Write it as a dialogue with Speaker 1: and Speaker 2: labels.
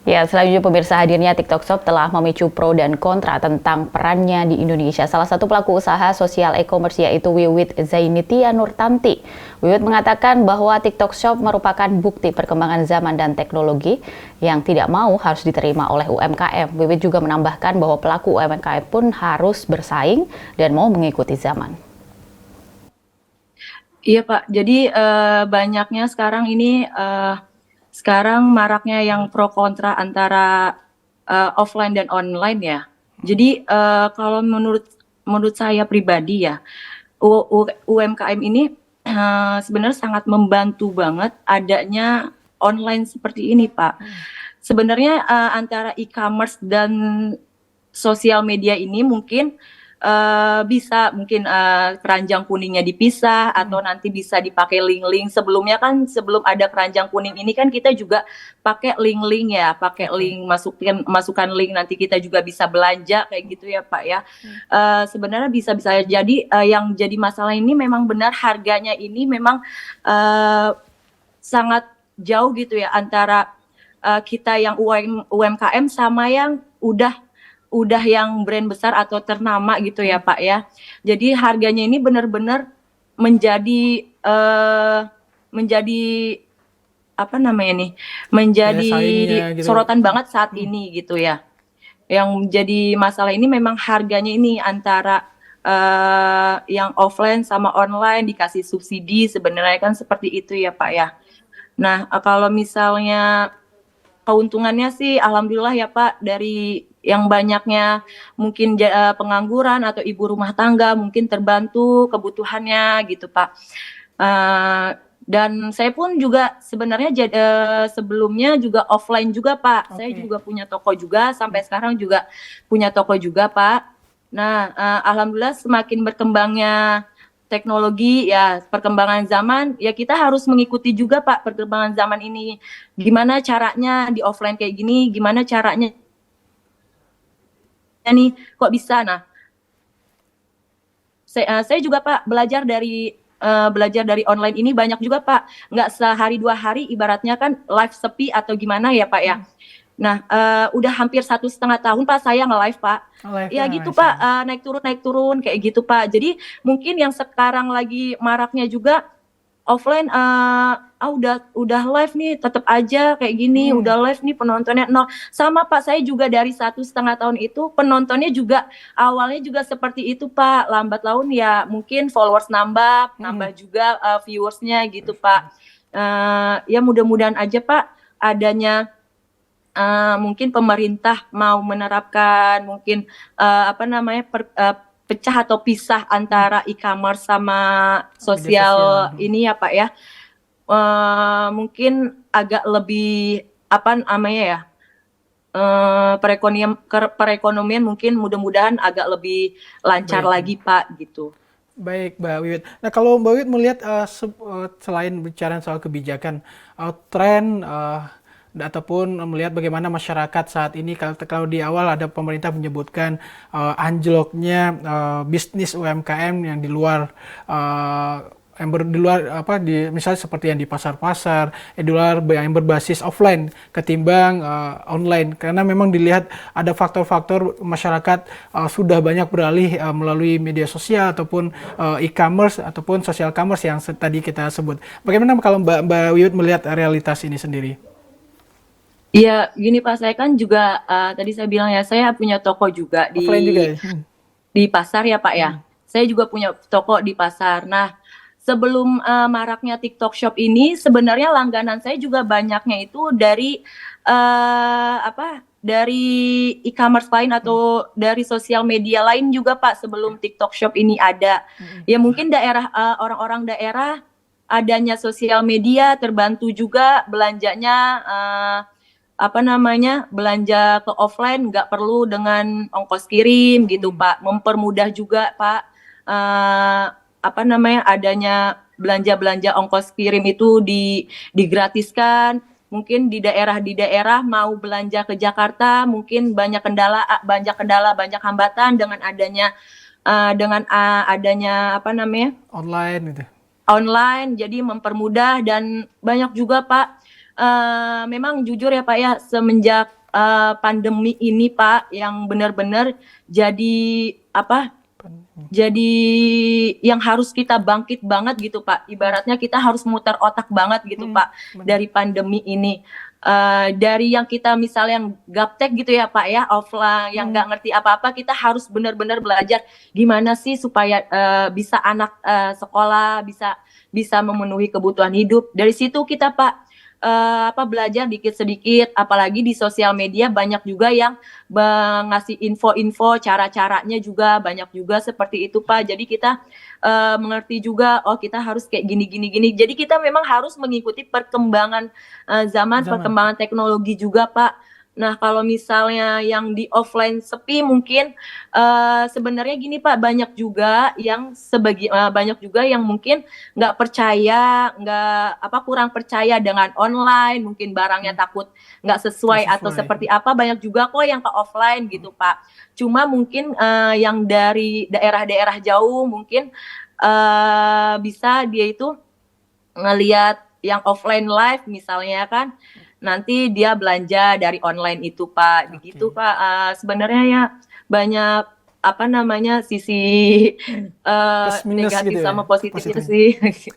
Speaker 1: Ya, selanjutnya pemirsa, hadirnya TikTok Shop telah memicu pro dan kontra tentang perannya di Indonesia. Salah satu pelaku usaha sosial e-commerce yaitu Wiwit Zainitia Nurtanti. Wiwit mengatakan bahwa TikTok Shop merupakan bukti perkembangan zaman dan teknologi yang tidak mau harus diterima oleh UMKM. Wiwit juga menambahkan bahwa pelaku UMKM pun harus bersaing dan mau mengikuti zaman.
Speaker 2: Iya Pak, jadi banyaknya sekarang ini sekarang maraknya yang pro kontra antara offline dan online ya. Jadi kalau menurut saya pribadi ya, UMKM ini sebenarnya sangat membantu banget adanya online seperti ini Pak. Sebenarnya antara e-commerce dan sosial media ini mungkin bisa mungkin keranjang kuningnya dipisah atau nanti bisa dipakai link-link. Sebelumnya kan sebelum ada keranjang kuning ini kan kita juga pakai link-link ya, pakai link masukkan link nanti kita juga bisa belanja kayak gitu ya Pak ya. Sebenarnya bisa-bisa jadi yang jadi masalah ini memang benar harganya ini memang sangat jauh gitu ya antara kita yang UMKM sama yang udah yang brand besar atau ternama gitu ya Pak ya. Jadi harganya ini benar-benar menjadi menjadi apa namanya nih? Menjadi
Speaker 3: gitu.
Speaker 2: sorotan banget saat ini gitu ya. Yang jadi masalah ini memang harganya ini antara yang offline sama online dikasih subsidi sebenarnya kan seperti itu ya Pak ya. Nah, kalau misalnya keuntungannya sih alhamdulillah ya Pak, dari yang banyaknya mungkin pengangguran atau ibu rumah tangga mungkin terbantu kebutuhannya gitu Pak. Dan saya pun juga sebenarnya sebelumnya juga offline juga Pak. Saya juga punya toko juga, sampai sekarang juga punya toko juga Pak. Nah, alhamdulillah semakin berkembangnya teknologi ya, perkembangan zaman ya, kita harus mengikuti juga Pak perkembangan zaman ini. Gimana caranya di offline kayak gini, gimana caranya nih kok bisa. Nah, saya juga Pak belajar dari online ini banyak juga Pak. Nggak sehari 2 hari, ibaratnya kan live sepi atau gimana ya Pak ya. Nah, udah hampir 1,5 tahun Pak saya nge-live Pak. Ya gitu Pak, naik turun kayak gitu Pak. Jadi mungkin yang sekarang lagi maraknya juga offline, udah live nih tetap aja kayak gini, udah live nih penontonnya nol. Sama Pak, saya juga dari 1,5 tahun itu penontonnya juga awalnya juga seperti itu Pak, lambat laun ya mungkin followers nambah juga viewersnya gitu Pak. Ya mudah-mudahan aja Pak adanya mungkin pemerintah mau menerapkan mungkin pecah atau pisah antara e-commerce sama sosial ini ya Pak ya. Mungkin agak lebih apa namanya ya, perekonomian mungkin mudah-mudahan agak lebih lancar lagi Pak gitu.
Speaker 3: Baik, Mbak Wiwit. Nah, kalau Mbak Wiwit melihat selain bicara soal kebijakan, tren ataupun melihat bagaimana masyarakat saat ini, kalau di awal ada pemerintah menyebutkan anjloknya bisnis UMKM yang di luar misalnya seperti yang di pasar-pasar, di luar yang berbasis offline ketimbang online, karena memang dilihat ada faktor-faktor masyarakat sudah banyak beralih melalui media sosial ataupun e-commerce ataupun social commerce yang tadi kita sebut. Bagaimana kalau Mbak Wiwit melihat realitas ini sendiri?
Speaker 2: Iya, gini Pak, saya kan juga tadi saya bilang ya, saya punya toko juga di pasar ya Pak ya. Saya juga punya toko di pasar. Nah, sebelum maraknya TikTok Shop ini, sebenarnya langganan saya juga banyaknya itu dari dari e-commerce lain atau dari sosial media lain juga Pak, sebelum TikTok Shop ini ada. Ya mungkin orang-orang daerah adanya sosial media terbantu juga belanjanya, belanja ke offline nggak perlu dengan ongkos kirim gitu Pak, mempermudah juga Pak, adanya belanja ongkos kirim itu digratiskan. Mungkin di daerah mau belanja ke Jakarta mungkin banyak kendala, banyak hambatan dengan adanya
Speaker 3: Online gitu.
Speaker 2: online, jadi mempermudah. Dan banyak juga Pak memang jujur ya Pak ya, semenjak pandemi ini Pak, yang benar-benar jadi apa? Jadi yang harus kita bangkit banget gitu Pak. Ibaratnya kita harus muter otak banget gitu Pak dari pandemi ini. Dari yang kita misalnya yang gaptek gitu ya Pak ya, offline yang nggak ngerti apa-apa, kita harus benar-benar belajar gimana sih supaya bisa anak sekolah bisa bisa memenuhi kebutuhan hidup. Dari situ kita Pak belajar dikit sedikit, apalagi di sosial media banyak juga yang ngasih info-info, cara-caranya juga banyak juga seperti itu Pak. Jadi kita mengerti juga, oh kita harus kayak gini gini gini. Jadi kita memang harus mengikuti perkembangan zaman, perkembangan teknologi juga Pak. Nah, kalau misalnya yang di offline sepi mungkin sebenarnya gini Pak, banyak juga yang mungkin nggak percaya, kurang percaya dengan online, mungkin barangnya takut nggak sesuai atau seperti apa, banyak juga kok yang ke offline gitu Pak. Cuma mungkin yang dari daerah-daerah jauh mungkin bisa dia itu ngelihat yang offline live misalnya kan, nanti dia belanja dari online itu Pak, begitu Pak. Sebenarnya ya banyak sisi
Speaker 3: Plus minus
Speaker 2: negatif
Speaker 3: gitu ya,
Speaker 2: sama positifnya
Speaker 3: positifnya.
Speaker 2: sih.